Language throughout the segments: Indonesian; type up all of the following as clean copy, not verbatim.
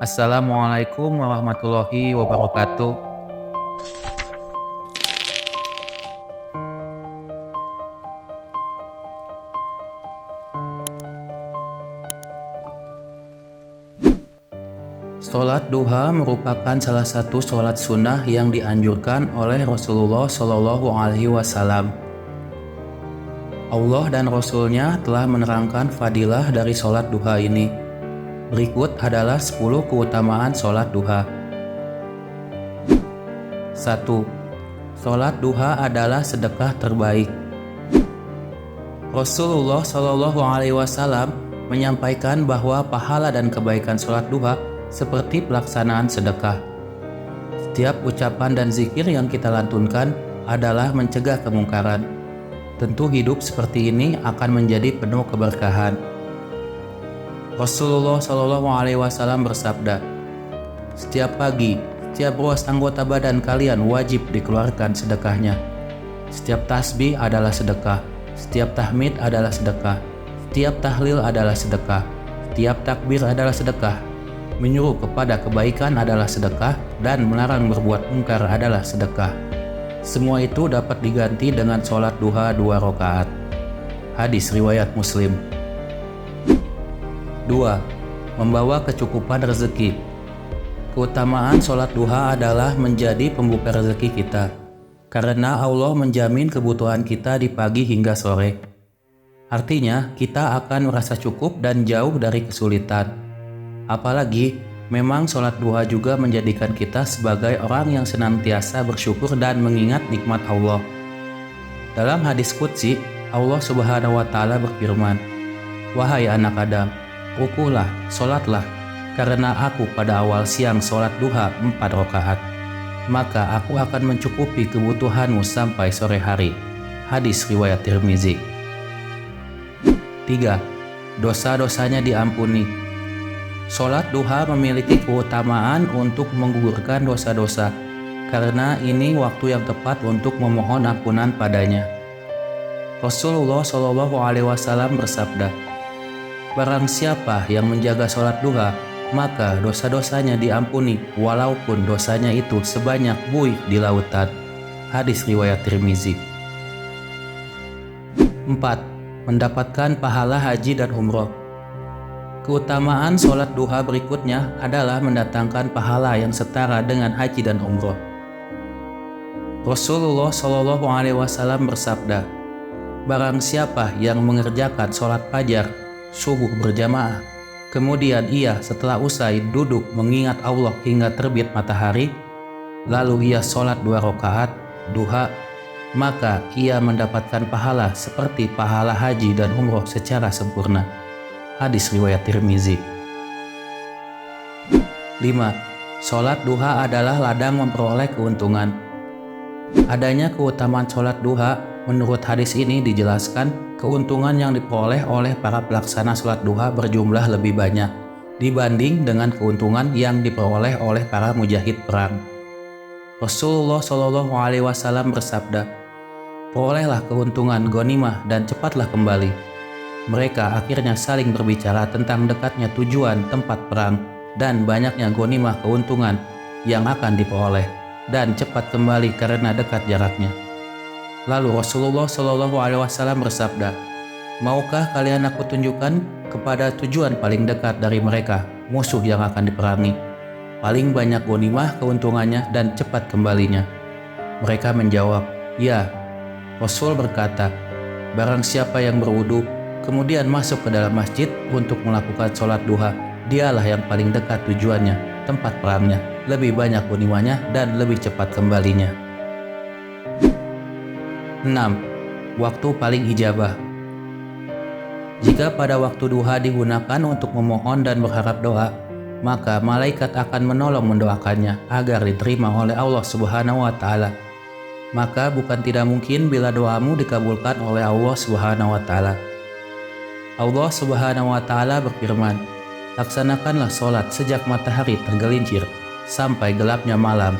Assalamualaikum warahmatullahi wabarakatuh. Sholat duha merupakan salah satu sholat sunnah yang dianjurkan oleh Rasulullah Shallallahu Alaihi Wasallam. Allah dan Rasulnya telah menerangkan fadilah dari sholat duha ini. Berikut adalah 10 keutamaan sholat duha. 1. Sholat duha adalah sedekah terbaik. Rasulullah Shallallahu Alaihi Wasallam menyampaikan bahwa pahala dan kebaikan sholat duha seperti pelaksanaan sedekah. Setiap ucapan dan zikir yang kita lantunkan adalah mencegah kemungkaran. Tentu hidup seperti ini akan menjadi penuh keberkahan. Rasulullah Shallallahu Alaihi Wasallam bersabda, "Setiap pagi, setiap ruas anggota badan kalian wajib dikeluarkan sedekahnya. Setiap tasbih adalah sedekah, setiap tahmid adalah sedekah, setiap tahlil adalah sedekah, setiap takbir adalah sedekah. Menyuruh kepada kebaikan adalah sedekah, dan melarang berbuat mungkar adalah sedekah. Semua itu dapat diganti dengan sholat duha 2 rakaat." Hadis riwayat Muslim. 2. Membawa kecukupan rezeki. Keutamaan sholat duha adalah menjadi pembuka rezeki kita, karena Allah menjamin kebutuhan kita di pagi hingga sore. Artinya, kita akan merasa cukup dan jauh dari kesulitan. Apalagi, memang sholat duha juga menjadikan kita sebagai orang yang senantiasa bersyukur dan mengingat nikmat Allah. Dalam hadis qudsi, Allah Subhanahu wa Ta'ala berfirman, "Wahai anak Adam, rukulah, sholatlah, karena aku pada awal siang sholat duha 4 rakaat. Maka aku akan mencukupi kebutuhanmu sampai sore hari." Hadis riwayat Tirmizi. 3. Dosa-dosanya diampuni. Sholat duha memiliki keutamaan untuk menggugurkan dosa-dosa, karena ini waktu yang tepat untuk memohon ampunan padanya. Rasulullah Shallallahu Alaihi Wasallam bersabda, "Barang siapa yang menjaga sholat duha, maka dosa-dosanya diampuni walaupun dosanya itu sebanyak buih di lautan." Hadis riwayat Tirmizi. 4. Mendapatkan pahala haji dan umroh. Keutamaan sholat duha berikutnya adalah mendatangkan pahala yang setara dengan haji dan umroh. Rasulullah Shallallahu Alaihi Wasallam bersabda, "Barang siapa yang mengerjakan sholat fajar, subuh berjamaah, kemudian ia setelah usai duduk mengingat Allah hingga terbit matahari, lalu ia sholat 2 rakaat duha, maka ia mendapatkan pahala seperti pahala haji dan umroh secara sempurna." Hadis riwayat Tirmizi. 5. Sholat duha adalah ladang memperoleh keuntungan. Adanya keutamaan sholat duha, menurut hadis ini dijelaskan keuntungan yang diperoleh oleh para pelaksana sholat duha berjumlah lebih banyak dibanding dengan keuntungan yang diperoleh oleh para mujahid perang. Rasulullah Shallallahu Alaihi Wasallam bersabda, "Perolehlah keuntungan ghanimah dan cepatlah kembali." Mereka akhirnya saling berbicara tentang dekatnya tujuan tempat perang dan banyaknya ghanimah keuntungan yang akan diperoleh, dan cepat kembali karena dekat jaraknya. Lalu Rasulullah Shallallahu Alaihi Wasallam bersabda, "Maukah kalian aku tunjukkan kepada tujuan paling dekat dari mereka, musuh yang akan diperangi? Paling banyak ghanimah keuntungannya dan cepat kembalinya." Mereka menjawab, "Ya." Rasul berkata, "Barang siapa yang berwudu, kemudian masuk ke dalam masjid untuk melakukan sholat duha, dialah yang paling dekat tujuannya, tempat perangnya, lebih banyak ghanimahnya dan lebih cepat kembalinya." 6. Waktu paling ijabah. Jika pada waktu duha digunakan untuk memohon dan berharap doa, maka malaikat akan menolong mendoakannya agar diterima oleh Allah Subhanahu wa Ta'ala. Maka bukan tidak mungkin bila doamu dikabulkan oleh Allah Subhanahu wa Ta'ala. Allah Subhanahu wa Ta'ala berfirman, "Laksanakanlah sholat sejak matahari tergelincir sampai gelapnya malam,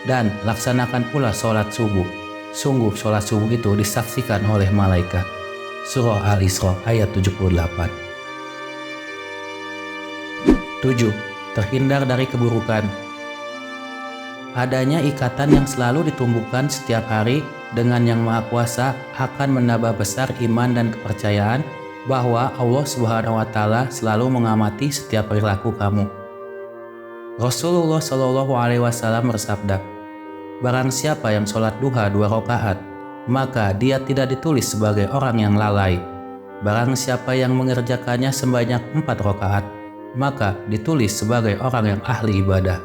dan laksanakan pula sholat subuh. Sungguh sholat subuh itu disaksikan oleh malaikat." Surah Al-Isra ayat 78. 7. terhindar dari keburukan. Adanya ikatan yang selalu ditumbuhkan setiap hari dengan Yang Maha Kuasa akan menambah besar iman dan kepercayaan bahwa Allah Subhanahu wa Ta'ala selalu mengamati setiap perilaku kamu. Rasulullah Shallallahu Alaihi Wasallam bersabda, "Barang siapa yang sholat duha 2 rakaat, maka dia tidak ditulis sebagai orang yang lalai. Barang siapa yang mengerjakannya sebanyak 4 rakaat, maka ditulis sebagai orang yang ahli ibadah.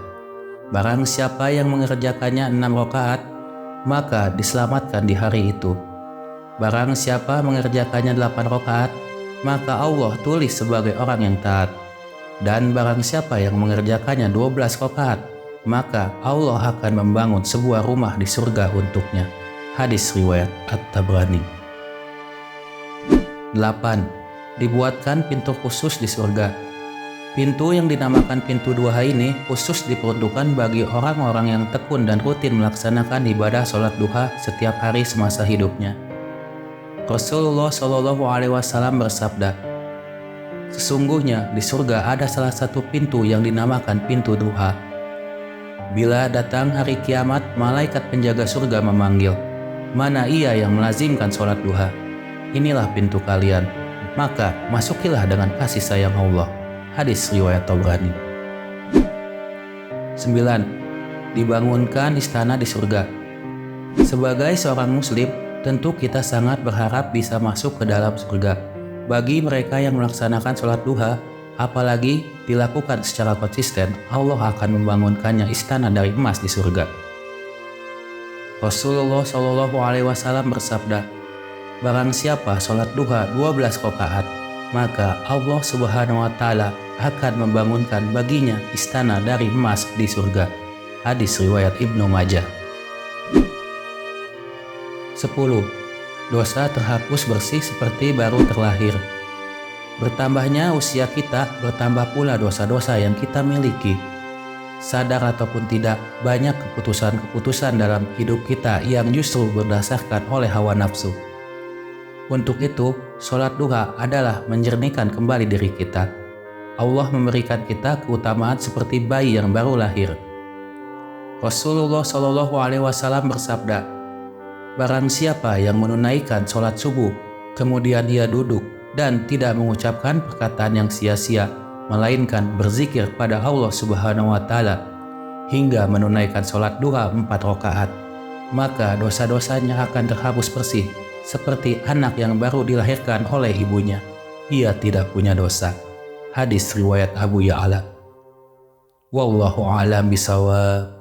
Barang siapa yang mengerjakannya 6 rakaat, maka diselamatkan di hari itu. Barang siapa mengerjakannya 8 rakaat, maka Allah tulis sebagai orang yang taat. Dan barang siapa yang mengerjakannya 12 rakaat, maka Allah akan membangun sebuah rumah di surga untuknya." Hadis riwayat At-Tabrani. 8. Dibuatkan pintu khusus di surga. Pintu yang dinamakan pintu duha ini khusus diperuntukkan bagi orang-orang yang tekun dan rutin melaksanakan ibadah sholat duha setiap hari semasa hidupnya. Rasulullah Shallallahu Alaihi Wasallam bersabda, "Sesungguhnya di surga ada salah satu pintu yang dinamakan pintu duha. Bila datang hari kiamat, malaikat penjaga surga memanggil, 'Mana ia yang melazimkan sholat duha? Inilah pintu kalian, maka masukilah dengan kasih sayang Allah." Hadis riwayat Tabrani. 9. Dibangunkan istana di surga. Sebagai seorang muslim, tentu kita sangat berharap bisa masuk ke dalam surga. Bagi mereka yang melaksanakan sholat duha, apalagi dilakukan secara konsisten, Allah akan membangunkannya istana dari emas di surga. Rasulullah Shallallahu Alaihi Wasallam bersabda, "Barang siapa sholat duha 12 rakaat, maka Allah Subhanahu wa Ta'ala akan membangunkan baginya istana dari emas di surga." Hadis riwayat Ibnu Majah. 10. Dosa terhapus bersih seperti baru terlahir. Bertambahnya usia kita, bertambah pula dosa-dosa yang kita miliki. Sadar ataupun tidak, banyak keputusan-keputusan dalam hidup kita yang justru berdasarkan oleh hawa nafsu. Untuk itu, sholat duha adalah menjernihkan kembali diri kita. Allah memberikan kita keutamaan seperti bayi yang baru lahir. Rasulullah Shallallahu Alaihi Wasallam bersabda, "Barang siapa yang menunaikan sholat subuh, kemudian ia duduk dan tidak mengucapkan perkataan yang sia-sia, melainkan berzikir pada Allah Subhanahu wa Ta'ala, hingga menunaikan sholat duha 4 rakaat, maka dosa-dosanya akan terhapus bersih seperti anak yang baru dilahirkan oleh ibunya. Ia tidak punya dosa." Hadis riwayat Abu Ya'la. Wallahu a'lam bishawab.